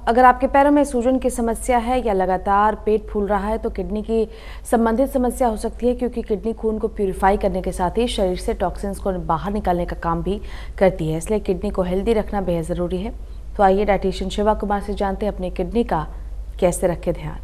अगर आपके पैरों में सूजन की समस्या है या लगातार पेट फूल रहा है तो किडनी की संबंधित समस्या हो सकती है, क्योंकि किडनी खून को प्यूरिफाई करने के साथ ही शरीर से टॉक्सिन्स को बाहर निकालने का काम भी करती है। इसलिए किडनी को हेल्दी रखना बेहद ज़रूरी है। तो आइए डाइटिशियन शिवा कुमार से जानते हैं अपनी किडनी का कैसे रखें ध्यान।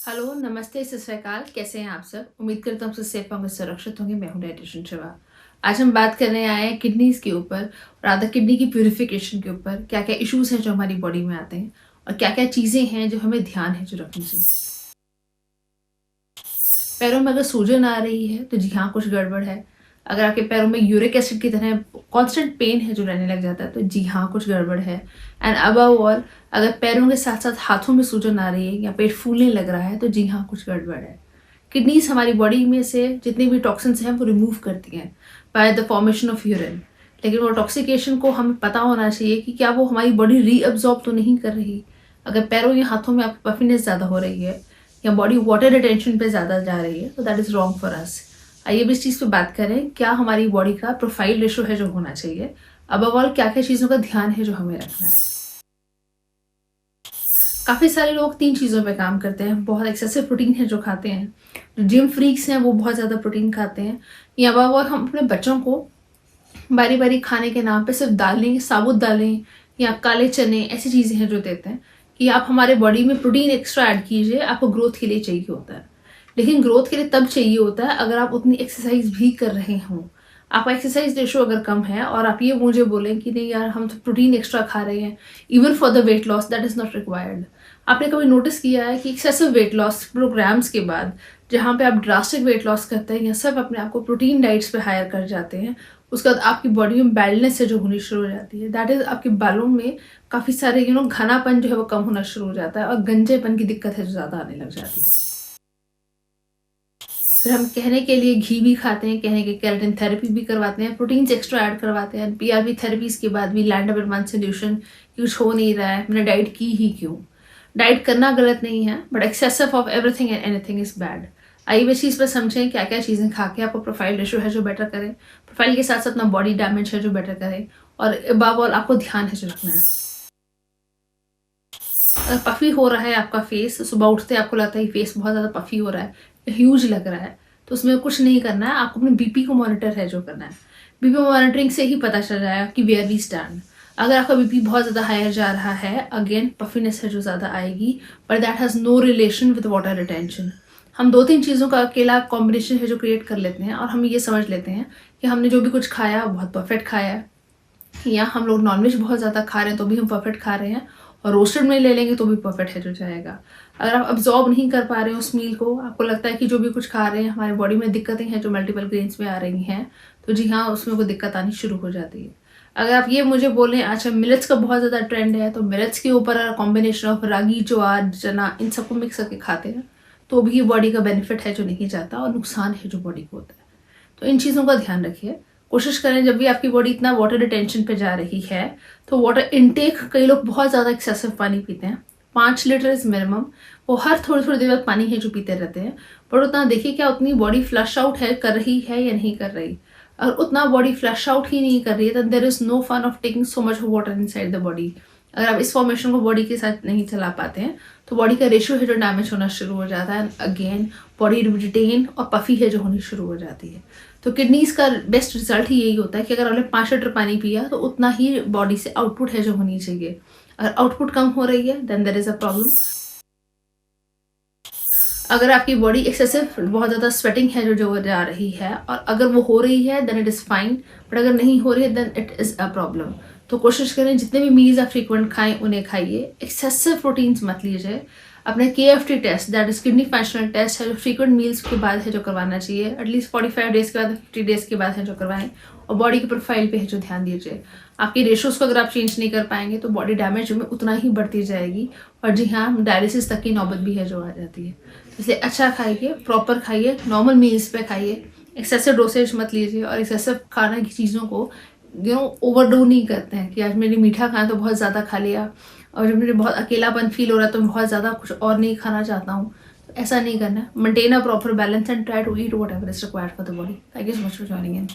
हेलो, नमस्ते, सत श्री अकाल। कैसे हैं आप सब? उम्मीद करता हूँ आप सब सेफ होंगे, सुरक्षित होंगे। मैं हूँ डाइटिशियन शिवा। आज हम बात करने आए हैं किडनीज के ऊपर और आधा किडनी की प्यूरिफिकेशन के ऊपर। क्या क्या इश्यूज हैं जो हमारी बॉडी में आते हैं और क्या क्या चीज़ें हैं जो हमें ध्यान है जो रखनी चाहिए। पैरों में अगर सूजन आ रही है तो जी हाँ, कुछ गड़बड़ है। अगर आपके पैरों में यूरिक एसिड की तरह कांस्टेंट पेन है जो रहने लग जाता है तो जी हाँ, कुछ गड़बड़ है। एंड अबव ऑल, अगर पैरों के साथ साथ हाथों में सूजन आ रही है या पेट फूलने लग रहा है तो जी हाँ, कुछ गड़बड़ है। किडनीज हमारी बॉडी में से जितने भी टॉक्सिन्स हैं वो रिमूव करती हैं by the formation of urine. लेकिन वो टॉक्सिकेशन को हमें पता होना चाहिए कि क्या वो हमारी बॉडी रीअब्जॉर्ब तो नहीं कर रही। अगर पैरों या हाथों में आपकी पफिनेस ज़्यादा हो रही है या बॉडी वाटर रिटेंशन पे ज़्यादा जा रही है तो that is wrong for us. आइए अब इस चीज़ पे बात करें, क्या हमारी बॉडी का प्रोफाइल रेशो है जो होना चाहिए। अबव ऑल, क्या क्या चीज़ों का ध्यान है जो हमें रखना है। काफ़ी सारे लोग 3 चीज़ों पे काम करते हैं। बहुत एक्सेसिव प्रोटीन है जो खाते हैं। जो जिम फ्रीक्स हैं वो बहुत ज़्यादा प्रोटीन खाते हैं। या अबव ऑल, हम अपने बच्चों को बारी बारी खाने के नाम पे सिर्फ दालें, साबुत दालें या काले चने ऐसी चीज़ें हैं जो देते हैं कि आप हमारे बॉडी में प्रोटीन एक्स्ट्रा ऐड कीजिए, आपको ग्रोथ के लिए चाहिए होता है। लेकिन ग्रोथ के लिए तब चाहिए होता है अगर आप उतनी एक्सरसाइज भी कर रहे हों। आपका एक्सरसाइज रेशो अगर कम है और आप ये मुझे बोलें कि नहीं यार, हम तो प्रोटीन एक्स्ट्रा खा रहे हैं even for the weight loss, that is not required. आपने कभी नोटिस किया है कि एक्सेसिव वेट लॉस प्रोग्राम्स के बाद जहाँ पे आप ड्रास्टिक वेट लॉस करते हैं या सब अपने आप को प्रोटीन डाइट्स पे हायर कर जाते हैं, उसके बाद आपकी बॉडी में बैडनेस है जो होनी शुरू हो जाती है। दैट इज़ आपके बालों में काफ़ी सारे घनापन जो है वो कम होना शुरू हो जाता है और गंजेपन की दिक्कत है जो ज़्यादा आने लग जाती है। फिर हम कहने के लिए घी भी खाते हैं, कहने के केराटिन थेरेपी भी करवाते हैं, प्रोटीन्स एक्स्ट्रा ऐड करवाते हैं। पीआरपी थेरेपीज के बाद भी लैंड अप वन सोल्यूशन कुछ हो नहीं रहा है, मैंने डाइट की ही क्यों। डाइट करना गलत नहीं है, but excessive of everything and anything is bad. आइए इस चीज़ पर समझें क्या क्या चीज़ें खा के आपको प्रोफाइल रेशो है जो बेटर करें, प्रोफाइल के साथ साथ अपना बॉडी डैमेज है जो बेटर करें, और अबव ऑल आपको ध्यान है जो रखना है। अगर पफी हो रहा है आपका फेस, सुबह उठते आपको लगता है फेस बहुत ज़्यादा पफी हो रहा है, ह्यूज लग रहा है, तो उसमें कुछ नहीं करना है। आपको अपने बीपी को मॉनिटर है जो करना है। बीपी मॉनिटरिंग से ही पता चल जाएगा कि वेयर वी स्टैंड। अगर आपका बीपी बहुत ज़्यादा हायर जा रहा है, अगेन पफीनेस है जो ज़्यादा आएगी, but that has no relation with water retention. हम 2-3 चीज़ों का अकेला कॉम्बिनेशन है जो क्रिएट कर लेते हैं और हम ये समझ लेते हैं कि हमने जो भी कुछ खाया बहुत परफेक्ट खाया है, या हम लोग नॉनवेज बहुत ज़्यादा खा रहे हैं तो भी हम परफेक्ट खा रहे हैं, और रोस्टेड में ले लेंगे तो भी परफेक्ट है जो जाएगा। अगर आप अब्जॉर्ब नहीं कर पा रहे हैं उस मील को, आपको लगता है कि जो भी कुछ खा रहे हैं हमारे बॉडी में दिक्कतें हैं जो मल्टीपल ग्रेन्स में आ रही हैं, तो जी हाँ, उसमें कोई दिक्कत आनी शुरू हो जाती है। अगर आप ये मुझे बोलें अच्छा मिलेट्स का बहुत ज़्यादा ट्रेंड है, तो मिलेट्स के ऊपर कॉम्बिनेशन ऑफ रागी, ज्वार, चना, इन सबको मिक्स करके खाते हैं तो भी बॉडी का बेनिफिट है जो नहीं जाता और नुकसान है जो बॉडी को होता है। तो इन चीज़ों का ध्यान रखिए। कोशिश करें जब भी आपकी बॉडी इतना वाटर रिटेंशन पे जा रही है तो वाटर इनटेक, कई लोग बहुत ज़्यादा एक्सेसिव पानी पीते हैं, 5 लीटर इज मिनिमम। वो हर थोड़ी थोड़ी देर बाद पानी है जो पीते रहते हैं, पर उतना देखिए क्या उतनी बॉडी फ्लश आउट है कर रही है या नहीं कर रही। अगर उतना बॉडी फ्लश आउट ही नहीं कर रही है तो there is no fun of taking so much water inside the body. अगर आप इस फॉर्मेशन को बॉडी के साथ नहीं चला पाते हैं तो बॉडी का रेशियो है जो डैमेज होना शुरू हो जाता है, अगेन बॉडी रिटेन और पफी है जो होनी शुरू हो जाती है। तो किडनीज का बेस्ट रिजल्ट ही यही होता है कि अगर आपने 5 लीटर पानी पिया तो उतना ही बॉडी से आउटपुट है जो होनी चाहिए। अगर आउटपुट कम हो रही है then there is a problem. अगर आपकी बॉडी एक्सेसिव बहुत ज़्यादा स्वेटिंग है जो जा रही है, और अगर वो हो रही है then it is fine, but अगर नहीं हो रही है then it is a problem. तो कोशिश करें जितने भी मील्स आप फ्रीक्वेंट खाएं उन्हें खाइए, एक्सेसिव प्रोटीन्स मत लीजिए। अपने KFT test, that is kidney functional test है जो फ्रीक्वेंट मील्स के बाद है जो करवाना चाहिए, एटलीस्ट 45 डेज के बाद, 50 डेज के बाद है जो करवाएं, और बॉडी की प्रोफाइल पे है जो ध्यान दीजिए। आपके रेशोज़ को अगर आप चेंज नहीं कर पाएंगे तो बॉडी डैमेज में उतना ही बढ़ती जाएगी, और जी हाँ, डायलिसिस तक की नौबत भी है जो आ जाती है। इसलिए अच्छा खाइए, प्रॉपर खाइए, नॉर्मल मील्स पे खाइए, एक्सेसिव डोसेज मत लीजिए, और एक्सेसिव खाने की चीज़ों को ओवरडू नहीं करते हैं कि आज मेरी मीठा खाना तो बहुत ज़्यादा खा लिया, और जब मुझे बहुत अकेलापन फील हो रहा है तो मैं बहुत ज़्यादा कुछ और नहीं खाना चाहता हूँ। तो ऐसा नहीं करना है। Maintain a proper balance and try to eat whatever is required for the body. Thank you so much for joining in.